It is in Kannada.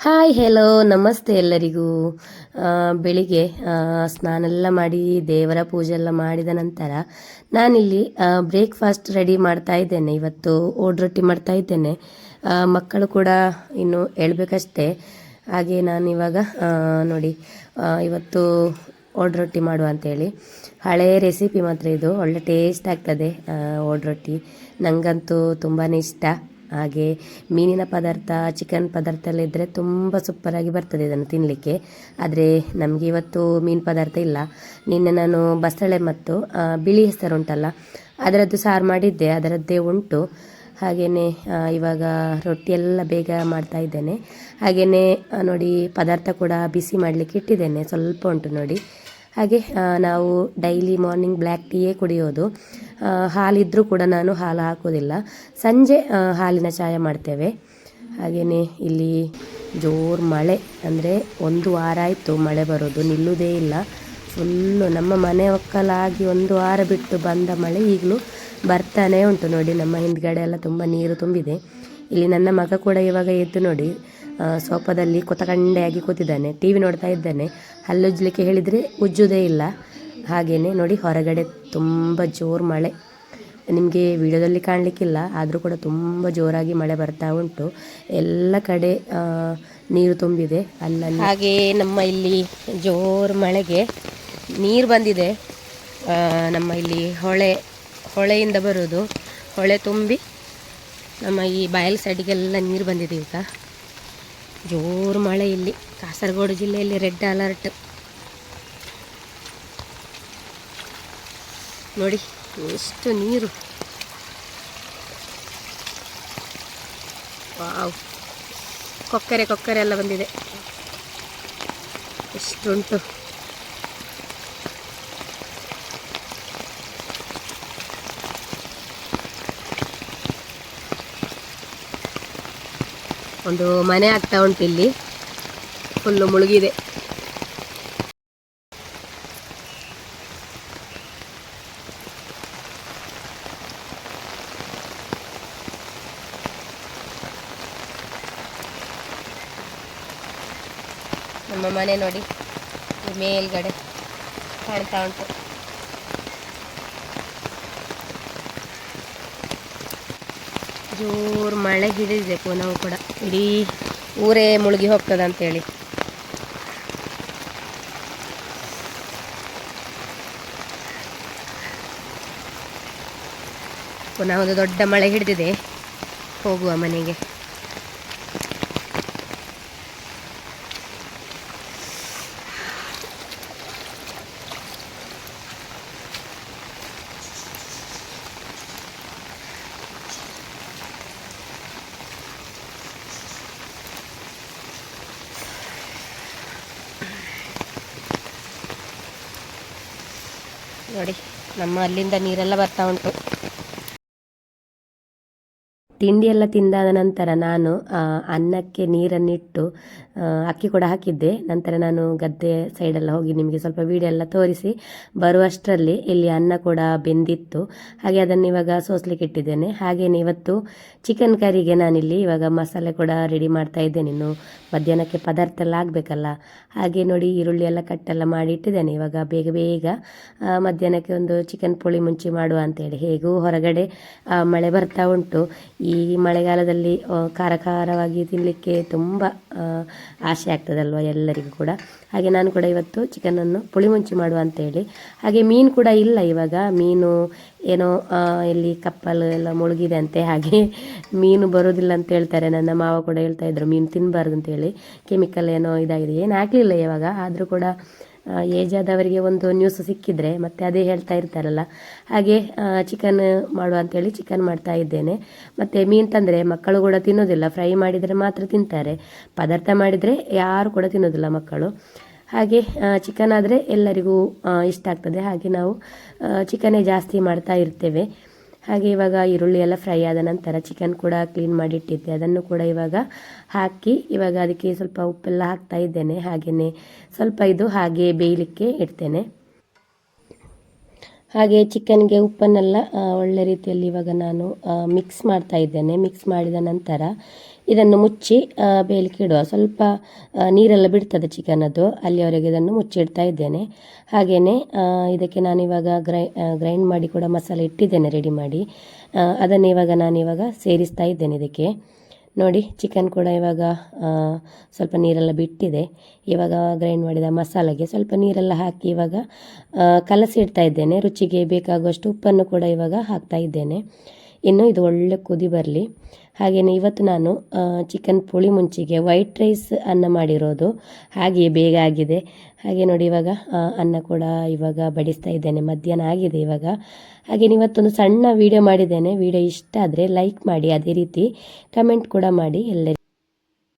ಹಾಯ್ ಹೆಲೋ ನಮಸ್ತೆ ಎಲ್ಲರಿಗೂ. ಬೆಳಿಗ್ಗೆ ಸ್ನಾನ ಎಲ್ಲ ಮಾಡಿ ದೇವರ ಪೂಜೆ ಎಲ್ಲ ಮಾಡಿದ ನಂತರ ನಾನಿಲ್ಲಿ ಬ್ರೇಕ್ಫಾಸ್ಟ್ ರೆಡಿ ಮಾಡ್ತಾ ಇದ್ದೇನೆ. ಇವತ್ತು ಓಡ್ ರೊಟ್ಟಿ ಮಾಡ್ತಾ ಇದ್ದೇನೆ. ಮಕ್ಕಳು ಕೂಡ ಇನ್ನು ಹೇಳ್ಬೇಕಷ್ಟೇ. ಹಾಗೆ ನಾನು ಇವಾಗ ನೋಡಿ ಇವತ್ತು ಓಡ್ ರೊಟ್ಟಿ ಮಾಡುವ ಅಂತೇಳಿ ಹಳೆಯ ರೆಸಿಪಿ ಮಾತ್ರ ಇದು. ಒಳ್ಳೆ ಟೇಸ್ಟ್ ಆಗ್ತದೆ ಓಡ್ ರೊಟ್ಟಿ, ನನಗಂತೂ ತುಂಬಾ ಇಷ್ಟ. ಹಾಗೆ ಮೀನಿನ ಪದಾರ್ಥ, ಚಿಕನ್ ಪದಾರ್ಥ ಎಲ್ಲ ಇದ್ದರೆ ತುಂಬ ಸೂಪರಾಗಿ ಬರ್ತದೆ ಇದನ್ನು ತಿನ್ನಲಿಕ್ಕೆ. ಆದರೆ ನಮಗೆ ಇವತ್ತು ಮೀನು ಪದಾರ್ಥ ಇಲ್ಲ. ನಿನ್ನೆ ನಾನು ಬಸಳೆ ಮತ್ತು ಬಿಳಿ ಹೆಸರು ಉಂಟಲ್ಲ, ಅದರದ್ದು ಸಾರು ಮಾಡಿದ್ದೆ, ಅದರದ್ದೇ ಉಂಟು. ಹಾಗೆಯೇ ಇವಾಗ ರೊಟ್ಟಿ ಎಲ್ಲ ಬೇಗ ಮಾಡ್ತಾ ಇದ್ದೇನೆ. ಹಾಗೆಯೇ ನೋಡಿ ಪದಾರ್ಥ ಕೂಡ ಬಿಸಿ ಮಾಡಲಿಕ್ಕೆ ಇಟ್ಟಿದ್ದೇನೆ, ಸ್ವಲ್ಪ ಉಂಟು ನೋಡಿ. ಹಾಗೆ ನಾವು ಡೈಲಿ ಮಾರ್ನಿಂಗ್ ಬ್ಲ್ಯಾಕ್ ಟೀಯೇ ಕುಡಿಯೋದು. ಹಾಲಿದ್ದರೂ ಕೂಡ ನಾನು ಹಾಲು ಹಾಕೋದಿಲ್ಲ, ಸಂಜೆ ಹಾಲಿನ ಚಾಯ ಮಾಡ್ತೇವೆ. ಹಾಗೆಯೇ ಇಲ್ಲಿ ಜೋರು ಮಳೆ, ಅಂದರೆ 1 ವಾರ ಆಯಿತು ಮಳೆ ಬರೋದು, ನಿಲ್ಲುವುದೇ ಇಲ್ಲ. ಫುಲ್ಲು ನಮ್ಮ ಮನೆ ಒಕ್ಕಲಾಗಿ 1 ವಾರ ಬಿಟ್ಟು ಬಂದ ಮಳೆ ಈಗಲೂ ಬರ್ತಾನೆ ಉಂಟು ನೋಡಿ. ನಮ್ಮ ಹಿಂದ್ಗಡೆ ಎಲ್ಲ ತುಂಬ ನೀರು ತುಂಬಿದೆ. ಇಲ್ಲಿ ನನ್ನ ಮಗ ಕೂಡ ಇವಾಗ ಎದ್ದು ನೋಡಿ ಸೋಫಾದಲ್ಲಿ ಕೊತಕಂಡೆಯಾಗಿ ಕೂತಿದ್ದಾನೆ, ಟಿ ವಿ ನೋಡ್ತಾ ಇದ್ದಾನೆ. ಹಲ್ಲುಜ್ಲಿಕ್ಕೆ ಹೇಳಿದರೆ ಉಜ್ಜುವುದೇ ಇಲ್ಲ. ಹಾಗೆಯೇ ನೋಡಿ ಹೊರಗಡೆ ತುಂಬ ಜೋರು ಮಳೆ, ನಿಮಗೆ ವಿಡಿಯೋದಲ್ಲಿ ಕಾಣಲಿಕ್ಕಿಲ್ಲ, ಆದರೂ ಕೂಡ ತುಂಬ ಜೋರಾಗಿ ಮಳೆ ಬರ್ತಾ ಉಂಟು. ಎಲ್ಲ ಕಡೆ ನೀರು ತುಂಬಿದೆ ಅಲ್ಲಲ್ಲಿ. ಹಾಗೆ ನಮ್ಮ ಇಲ್ಲಿ ಜೋರು ಮಳೆಗೆ ನೀರು ಬಂದಿದೆ. ನಮ್ಮ ಇಲ್ಲಿ ಹೊಳೆಯಿಂದ ಬರೋದು, ಹೊಳೆ ತುಂಬಿ ನಮ್ಮ ಈ ಬಯಲು ಸೈಡಿಗೆಲ್ಲ ನೀರು ಬಂದಿದೆ. ಈಗ ಜೋರು ಮಳೆ ಇಲ್ಲಿ ಕಾಸರಗೋಡು ಜಿಲ್ಲೆಯಲ್ಲಿ ರೆಡ್ ಅಲರ್ಟ್ ನೋಡಿ, ಎಷ್ಟು ನೀರು. ವಾವ್, ಕೊಕ್ಕರೆ ಎಲ್ಲ ಬಂದಿದೆ, ಎಷ್ಟುಂಟು. ಒಂದು ಮನೆ ಆಗ್ತಾ ಉಂಟು ಇಲ್ಲಿ, ಫುಲ್ಲು ಮುಳುಗಿದೆ. ನಮ್ಮ ಮನೆ ನೋಡಿ ಮೇಲ್ಗಡೆ ಕಾಣ್ತಾ ಉಂಟು. ಜೋರು ಮಳೆ ಹಿಡಿದಿದೆ ಪುನಃ ಕೂಡ, ಇಡೀ ಊರೇ ಮುಳುಗಿ ಹೋಗ್ತದೆ ಅಂತೇಳಿ. ಪುನಃ ಒಂದು ದೊಡ್ಡ ಮಳೆ ಹಿಡಿದಿದೆ, ಹೋಗುವ ಮನೆಗೆ. ನೋಡಿ ನಮ್ಮ ಅಲ್ಲಿಂದ ನೀರೆಲ್ಲ ಬರ್ತಾ ಉಂಟು. ತಿಂಡಿ ಎಲ್ಲ ತಿಂದಾದ ನಂತರ ನಾನು ಅನ್ನಕ್ಕೆ ನೀರನ್ನಿಟ್ಟು ಅಕ್ಕಿ ಕೂಡ ಹಾಕಿದ್ದೆ. ನಂತರ ನಾನು ಗದ್ದೆ ಸೈಡೆಲ್ಲ ಹೋಗಿ ನಿಮಗೆ ಸ್ವಲ್ಪ ವಿಡಿಯೋ ಎಲ್ಲ ತೋರಿಸಿ ಬರುವಷ್ಟರಲ್ಲಿ ಇಲ್ಲಿ ಅನ್ನ ಕೂಡ ಬೆಂದಿತ್ತು. ಹಾಗೆ ಅದನ್ನು ಇವಾಗ ಸೋಸ್ಲಿಕ್ಕೆ ಇಟ್ಟಿದ್ದೇನೆ. ಹಾಗೆಯೇ ಇವತ್ತು ಚಿಕನ್ ಕರಿಗೆ ನಾನಿಲ್ಲಿ ಇವಾಗ ಮಸಾಲೆ ಕೂಡ ರೆಡಿ ಮಾಡ್ತಾ ಇದ್ದೇನೆ. ಇನ್ನು ಮಧ್ಯಾಹ್ನಕ್ಕೆ ಪದಾರ್ಥ ಎಲ್ಲ ಆಗಬೇಕಲ್ಲ. ಹಾಗೆ ನೋಡಿ ಈರುಳ್ಳಿ ಎಲ್ಲ ಕಟ್ಟೆಲ್ಲ ಮಾಡಿ ಇಟ್ಟಿದ್ದೇನೆ. ಇವಾಗ ಬೇಗ ಮಧ್ಯಾಹ್ನಕ್ಕೆ ಒಂದು ಚಿಕನ್ ಪುಳಿ ಮುಂಚಿ ಮಾಡುವ ಅಂತೇಳಿ. ಹೇಗೂ ಹೊರಗಡೆ ಮಳೆ ಬರ್ತಾ ಉಂಟು. ಈ ಮಳೆಗಾಲದಲ್ಲಿ ಖಾರವಾಗಿ ತಿನ್ನಲಿಕ್ಕೆ ತುಂಬ ಆಸೆ ಆಗ್ತದಲ್ವ ಎಲ್ಲರಿಗೂ ಕೂಡ. ಹಾಗೆ ನಾನು ಕೂಡ ಇವತ್ತು ಚಿಕನನ್ನು ಪುಳಿ ಮುಂಚಿ ಮಾಡುವ ಅಂತೇಳಿ. ಹಾಗೆ ಮೀನು ಕೂಡ ಇಲ್ಲ ಇವಾಗ, ಮೀನು ಏನೋ ಇಲ್ಲಿ ಕಪ್ಪಲು ಎಲ್ಲ ಮುಳುಗಿದೆ ಅಂತೆ. ಹಾಗೆ ಮೀನು ಬರೋದಿಲ್ಲ ಅಂತ ಹೇಳ್ತಾರೆ. ನನ್ನ ಮಾವ ಕೂಡ ಹೇಳ್ತಾ ಇದ್ರು ಮೀನು ತಿನ್ನಬಾರ್ದು ಅಂತೇಳಿ, ಕೆಮಿಕಲ್ ಏನೋ ಇದಾಗಿದೆ. ಏನು ಆಗಲಿಲ್ಲ ಇವಾಗ, ಆದರೂ ಕೂಡ ಏಜ್ ಆದವರಿಗೆ ಒಂದು ನ್ಯೂಸ್ ಸಿಕ್ಕಿದ್ರೆ ಮತ್ತೆ ಅದೇ ಹೇಳ್ತಾ ಇರ್ತಾರಲ್ಲ. ಹಾಗೆ ಚಿಕನ್ ಮಾಡುವ ಅಂತೇಳಿ ಚಿಕನ್ ಮಾಡ್ತಾ ಇದ್ದೇನೆ. ಮತ್ತು ಮೀನು ತಂದರೆ ಮಕ್ಕಳು ಕೂಡ ತಿನ್ನೋದಿಲ್ಲ, ಫ್ರೈ ಮಾಡಿದರೆ ಮಾತ್ರ ತಿಂತಾರೆ, ಪದಾರ್ಥ ಮಾಡಿದರೆ ಯಾರು ಕೂಡ ತಿನ್ನೋದಿಲ್ಲ ಮಕ್ಕಳು. ಹಾಗೆ ಚಿಕನ್ ಆದರೆ ಎಲ್ಲರಿಗೂ ಇಷ್ಟ ಆಗ್ತದೆ. ಹಾಗೆ ನಾವು ಚಿಕನ್ನೇ ಜಾಸ್ತಿ ಮಾಡ್ತಾ ಇರ್ತೇವೆ. ಹಾಗೆ ಇವಾಗ ಈರುಳ್ಳಿ ಎಲ್ಲ ಫ್ರೈ ಆದ ನಂತರ ಚಿಕನ್ ಕೂಡ ಕ್ಲೀನ್ ಮಾಡಿ ಇಟ್ಟಿದ್ದೆ, ಅದನ್ನು ಕೂಡ ಇವಾಗ ಹಾಕಿ ಇವಾಗ ಅದಕ್ಕೆ ಸ್ವಲ್ಪ ಉಪ್ಪೆಲ್ಲ ಹಾಕ್ತಾ ಇದ್ದೇನೆ. ಹಾಗೆಯೇ ಸ್ವಲ್ಪ ಇದು ಹಾಗೆ ಬೇಯಲಿಕ್ಕೆ ಇಡ್ತೇನೆ. ಹಾಗೆ ಚಿಕನ್ಗೆ ಉಪ್ಪನ್ನೆಲ್ಲ ಒಳ್ಳೆ ರೀತಿಯಲ್ಲಿ ಇವಾಗ ನಾನು ಮಿಕ್ಸ್ ಮಾಡ್ತಾ ಇದ್ದೇನೆ. ಮಿಕ್ಸ್ ಮಾಡಿದ ನಂತರ ಇದನ್ನು ಮುಚ್ಚಿ ಬೇಯಲಿಕ್ಕೆ ಇಡುವ. ಸ್ವಲ್ಪ ನೀರೆಲ್ಲ ಬಿಡ್ತದೆ ಚಿಕನದ್ದು, ಅಲ್ಲಿಯವರೆಗೆ ಇದನ್ನು ಮುಚ್ಚಿಡ್ತಾ ಇದ್ದೇನೆ. ಹಾಗೆಯೇ ಇದಕ್ಕೆ ನಾನಿವಾಗ ಗ್ರೈಂಡ್ ಮಾಡಿ ಕೂಡ ಮಸಾಲೆ ಇಟ್ಟಿದ್ದೇನೆ ರೆಡಿ ಮಾಡಿ. ಅದನ್ನು ಇವಾಗ ನಾನಿವಾಗ ಸೇರಿಸ್ತಾ ಇದ್ದೇನೆ ಇದಕ್ಕೆ. ನೋಡಿ, ಚಿಕನ್ ಕೂಡ ಇವಾಗ ಸ್ವಲ್ಪ ನೀರೆಲ್ಲ ಬಿಟ್ಟಿದೆ. ಇವಾಗ ಗ್ರೈಂಡ್ ಮಾಡಿದ ಮಸಾಲೆಗೆ ಸ್ವಲ್ಪ ನೀರೆಲ್ಲ ಹಾಕಿ ಇವಾಗ ಕಲಸಿ ಇಡ್ತಾ ಇದ್ದೇನೆ. ರುಚಿಗೆ ಬೇಕಾಗುವಷ್ಟು ಉಪ್ಪನ್ನು ಕೂಡ ಇವಾಗ ಹಾಕ್ತಾ ಇದ್ದೇನೆ. ಇನ್ನು ಇದು ಒಳ್ಳೆ ಕುದಿ ಬರಲಿ. ಹಾಗೆಯೇ ಇವತ್ತು ನಾನು ಚಿಕನ್ ಪುಳಿ ಮುಂಚಿಗೆ ವೈಟ್ ರೈಸ್ ಅನ್ನ ಮಾಡಿರೋದು, ಹಾಗೆಯೇ ಬೇಗ ಆಗಿದೆ. ಹಾಗೆ ನೋಡಿ, ಇವಾಗ ಅನ್ನ ಕೂಡ ಇವಾಗ ಬಡಿಸ್ತಾ ಇದ್ದೇನೆ. ಮಧ್ಯಾಹ್ನ ಆಗಿದೆ ಇವಾಗ. ಹಾಗೆ ಇವತ್ತೊಂದು ಸಣ್ಣ ವಿಡಿಯೋ ಮಾಡಿದ್ದೇನೆ. ವಿಡಿಯೋ ಇಷ್ಟ ಆದರೆ ಲೈಕ್ ಮಾಡಿ, ಅದೇ ರೀತಿ ಕಮೆಂಟ್ ಕೂಡ ಮಾಡಿ ಎಲ್ಲರಿಗೂ.